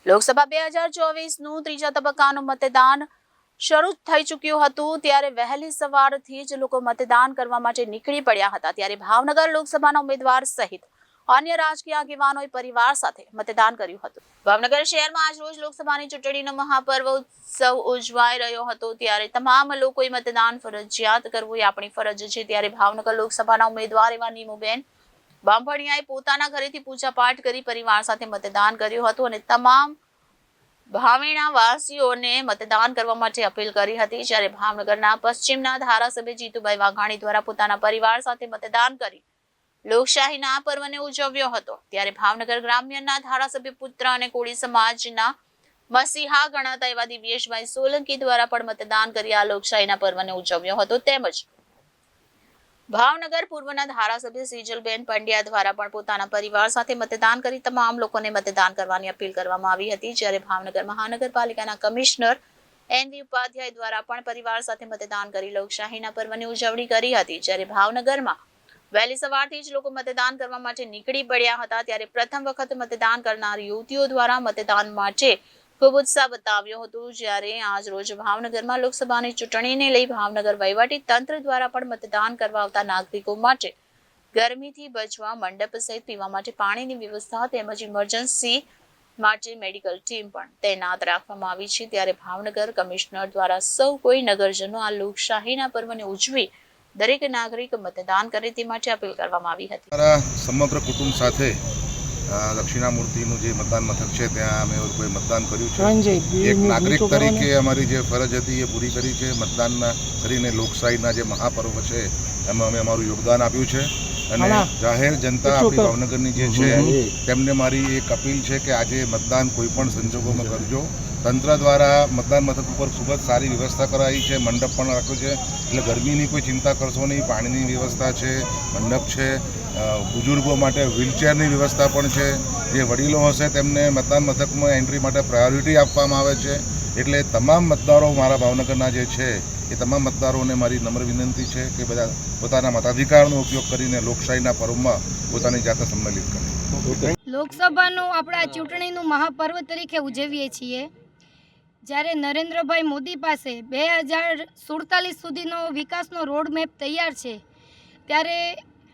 લોકસભા 2024નું ત્રીજા તબક્કાનું મતદાન શરૂ થઈ ચૂક્યું હતું ત્યારે વહેલી સવારથી જ લોકો મતદાન કરવા માટે નીકળી પડ્યા હતા ત્યારે ભાવનગર લોકસભાના ઉમેદવાર સહિત અન્ય રાજકીય આગેવાનોએ પરિવાર સાથે મતદાન કર્યું હતું। ભાવનગર શહેરમાં આજ રોજ લોકસભાની ચૂંટણીનો મહાપર્વ ઉત્સવ ઉજવાઈ રહ્યો હતો ત્યારે તમામ લોકોએ મતદાન ફરજિયાત કરવું એ આપણી ફરજ છે ત્યારે ભાવનગર લોકસભાના ઉમેદવાર એવા નીમુબેન બામભણિયાએ પોતાના ઘરેથી પૂજાપાઠ કરી પરિવાર સાથે મતદાન કર્યું હતું અને તમામ ભાવેણા વાસીઓને મતદાન કરવા માટે અપીલ કરી હતી જ્યારે ભાવનગરના પશ્ચિમના ધારાસભ્ય જીતુભાઈ વાઘાણી દ્વારા પોતાના પરિવાર સાથે મતદાન કરી લોકશાહીના પર્વને ઉજવ્યો હતો ત્યારે ભાવનગર ગ્રામ્યના ધારાસભ્ય પુત્ર અને કોળી સમાજના મસીહા ગણાતા એવા દિવ્યેશભાઈ સોલંકી દ્વારા પણ મતદાન કરી આ લોકશાહીના પર્વને ઉજવ્યો હતો તેમજ ભાવનગર પૂર્વના ધારાસભ્ય સિજલબેન પંડ્યા દ્વારા પણ પોતાના પરિવાર સાથે મતદાન કરી તમામ લોકોને મતદાન કરવાની અપીલ કરવામાં આવી હતી જ્યારે ભાવનગર મહાનગરપાલિકાના કમિશનર એનવી ઉપાધ્યાય દ્વારા પણ પરિવાર સાથે મતદાન કરી લોકશાહીના પર્વની ઉજવણી કરી હતી જ્યારે ભાવનગરમાં વહેલી સવારથી જ લોકો મતદાન કરવા માટે નીકળી પડ્યા હતા ત્યારે પ્રથમ વખત મતદાન કરનાર યુવતીઓ દ્વારા મતદાન માટે ખૂબ ઉત્સાહ બતાવ્યો હતો જ્યારે આજ રોજ ભાવનગરમાં લોકસભાની ચૂંટણીને લઈ ભાવનગર વહીવટી તંત્ર દ્વારા પણ મતદાન કરવા આવતા નાગરિકો માટે ગરમીથી બચવા મંડપ સહિત પીવા માટે પાણીની વ્યવસ્થા તેમજ ઇમરજન્સી માટે મેડિકલ ટીમ પણ તૈનાત રાખવામાં આવી છે ત્યારે ભાવનગર કમિશનર દ્વારા સૌ કોઈ નગરજનો આ લોકશાહીના પર્વને ઉજવી દરેક નાગરિક મતદાન કરે તે માટે અપીલ કરવામાં આવી હતી। સમગ્ર કુટુંબ સાથે દક્ષિણામૂર્તિનું જે મતદાન મથક છે ત્યાં અમે કોઈ મતદાન કર્યું છે। એક નાગરિક તરીકે અમારી જે ફરજ હતી એ પૂરી કરી છે। મતદાન કરીને લોકશાહીના જે મહાપર્વ છે એમાં અમે અમારું યોગદાન આપ્યું છે અને જાહેર જનતા આપણી ભાવનગરની જે છે તેમને મારી એક અપીલ છે કે આજે મતદાન કોઈ પણ સંજોગોમાં કરજો। તંત્ર દ્વારા મતદાન મથક ઉપર ખૂબ જ સારી વ્યવસ્થા કરાવી છે, મંડપ પણ રાખ્યો છે એટલે ગરમીની કોઈ ચિંતા કરશો નહીં। પાણીની વ્યવસ્થા છે, મંડપ છે, બુઝુર્ગો માટે વ્હીલચેરની વ્યવસ્થા પણ છે। જે વડીલો હશે તેમને મતદાન મથકમાં એન્ટ્રી માટે પ્રાયોરિટી આપવામાં આવે છે એટલે તમામ મતદારો મારા ભાવનગરના જે છે એ તમામ મતદારોને મારી નમ્ર વિનંતી છે કે બધા પોતાના મતાધિકારનો ઉપયોગ કરીને લોકશાહીના પર્વમાં પોતાની જાતે સંમેલિત કરે। લોકસભાનું આપણા ચૂંટણીનું મહાપર્વ તરીકે ઉજવીએ છીએ જ્યારે નરેન્દ્રભાઈ મોદી પાસે 2047 સુધીનો વિકાસનો રોડમેપ તૈયાર છે ત્યારે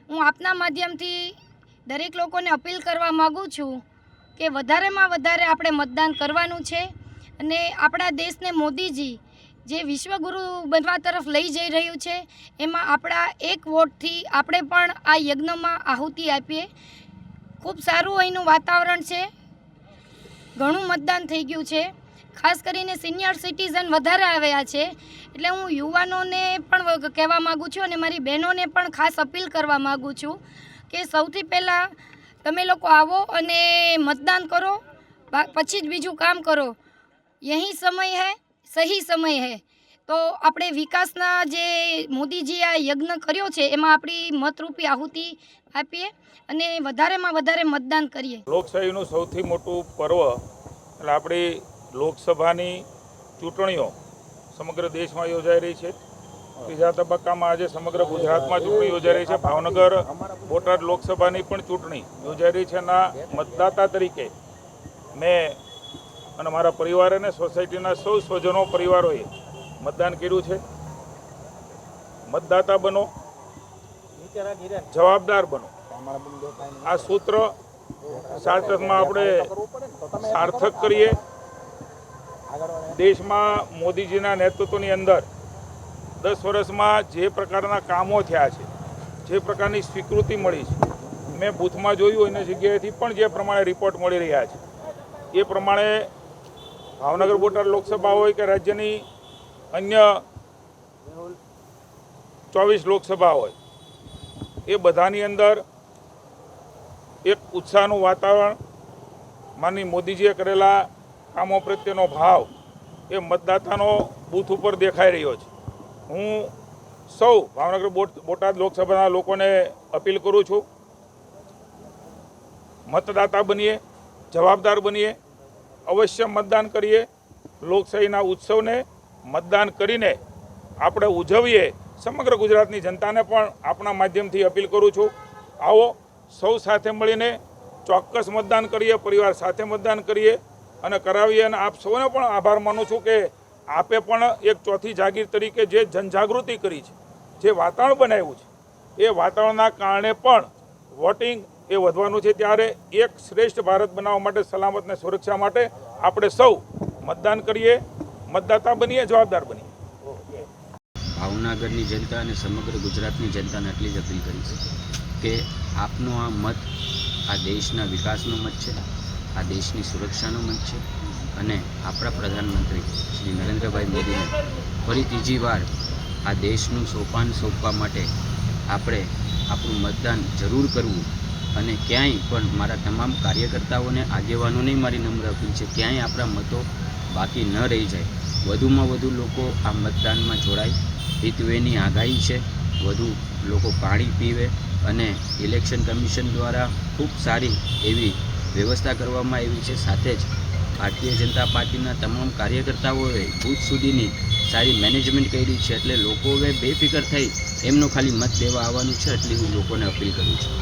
હું આપના માધ્યમથી દરેક લોકોને અપીલ કરવા માગું છું કે વધારેમાં વધારે આપણે મતદાન કરવાનું છે અને આપણા દેશને મોદીજી જે વિશ્વગુરુ બનવા તરફ લઈ જઈ રહ્યું છે એમાં આપણા એક વોટથી આપણે પણ આ યજ્ઞમાં આહુતિ આપીએ। ખૂબ સારું અહીંનું વાતાવરણ છે, ઘણું મતદાન થઈ ગયું છે, ખાસ કરીને સિનિયર સિટીઝન વધારે આવ્યા છે એટલે હું યુવાનોને પણ કહેવા માગું છું અને મારી બહેનોને પણ ખાસ અપીલ કરવા માગું છું કે સૌથી પહેલાં તમે લોકો આવો અને મતદાન કરો, પછી જ બીજું કામ કરો। યહી સમય હૈ, સહી સમય હૈ। તો આપણે વિકાસના જે મોદીજી આ યજ્ઞ કર્યો છે એમાં આપણી મતરૂપી આહુતિ આપીએ અને વધારેમાં વધારે મતદાન કરીએ। લોકશાહીનું સૌથી મોટું પર્વ એટલે આપણી લોકસભાની ચૂંટણીઓ સમગ્ર દેશમાં યોજાઈ રહી છે। ત્રીજા તબક્કામાં આજે સમગ્ર ગુજરાતમાં ચૂંટણી યોજાઈ રહી છે। ભાવનગર બોટાદ લોકસભાની પણ ચૂંટણી યોજાઈ રહી છે અને મતદાતા તરીકે મેં અને મારા પરિવાર અને સોસાયટીના સૌ સ્વજનો પરિવારોએ મતદાન કર્યું છે। મતદાતા બનો, જવાબદાર બનો, આ સૂત્ર સાર્થકમાં આપણે સાર્થક કરીએ। દેશમાં મોદીજીના નેતૃત્વની અંદર 10 વર્ષમાં જે પ્રકારના કામો થયા છે, જે પ્રકારની સ્વીકૃતિ મળી છે, મેં બૂથમાં જોયું એની જગ્યાએથી પણ જે પ્રમાણે રિપોર્ટ મળી રહ્યા છે એ પ્રમાણે ભાવનગર બોટાદ લોકસભા હોય કે રાજ્યની અન્ય 24 લોકસભા હોય એ બધાની અંદર એક ઉત્સાહનું વાતાવરણ, માનનીય મોદીજીએ કરેલા કામો પ્રત્યેનો ભાવ એ મતદાતાનો બૂથ ઉપર દેખાઈ રહ્યો છે। હું સૌ ભાવનગર બોટાદ લોકસભાના લોકોને અપીલ કરું છું, મતદાતા બનીએ, જવાબદાર બનીએ, અવશ્ય મતદાન કરીએ। લોકશાહીના ઉત્સવને મતદાન કરીને આપણે ઉજવીએ। સમગ્ર ગુજરાતની જનતાને પણ આપણા માધ્યમથી અપીલ કરું છું, આવો સૌ સાથે મળીને ચોક્કસ મતદાન કરીએ, પરિવાર સાથે મતદાન કરીએ અને કરાવી અને આપ સૌને પણ આભાર માનું છું કે આપે પણ એક ચોથી જાગીર તરીકે જે જનજાગૃતિ કરી છે, જે વાતાવરણ બનાવ્યું છે, એ વાતાવરણના કારણે પણ વોટિંગ એ વધવાનું છે. ત્યારે એક શ્રેષ્ઠ ભારત બનાવવા માટે, સલામત અને સુરક્ષા માટે આપણે સૌ મતદાન કરીએ, મતદાતા બનીએ, જવાબદાર બનીએ. ભાવનગરની જનતા અને સમગ્ર ગુજરાતની જનતાને એટલી જ અપીલ કરી છે કે આપનો આ મત આ દેશના વિકાસનો મત છે, આ દેશની સુરક્ષાનો મત છે અને આપણા પ્રધાનમંત્રી શ્રી નરેન્દ્રભાઈ મોદીને ફરી ત્રીજી વાર આ દેશનું સોપાન સોંપવા માટે આપણે આપણું મતદાન જરૂર કરવું. અને ક્યાંય પણ મારા તમામ કાર્યકર્તાઓને, આગેવાનોને મારી નમ્ર અપીલ છે, ક્યાંય આપણા મતો બાકી ન રહી જાય, વધુમાં વધુ લોકો આ મતદાનમાં જોડાય. હીટવેવની આગાહી છે, વધુ લોકો પાણી પીવે અને ઇલેક્શન કમિશન દ્વારા ખૂબ સારી એવી વ્યવસ્થા કરવામાં આવી છે. સાથે જ ભારતીય જનતા પાર્ટીના તમામ કાર્યકર્તાઓએ બૂથ સુધીની સારી મેનેજમેન્ટ કરી છે. એટલે લોકોએ બેફિકર થઈ એમનો ખાલી મત દેવા આવવાનું છે, એટલી હું લોકોને અપીલ કરું છું.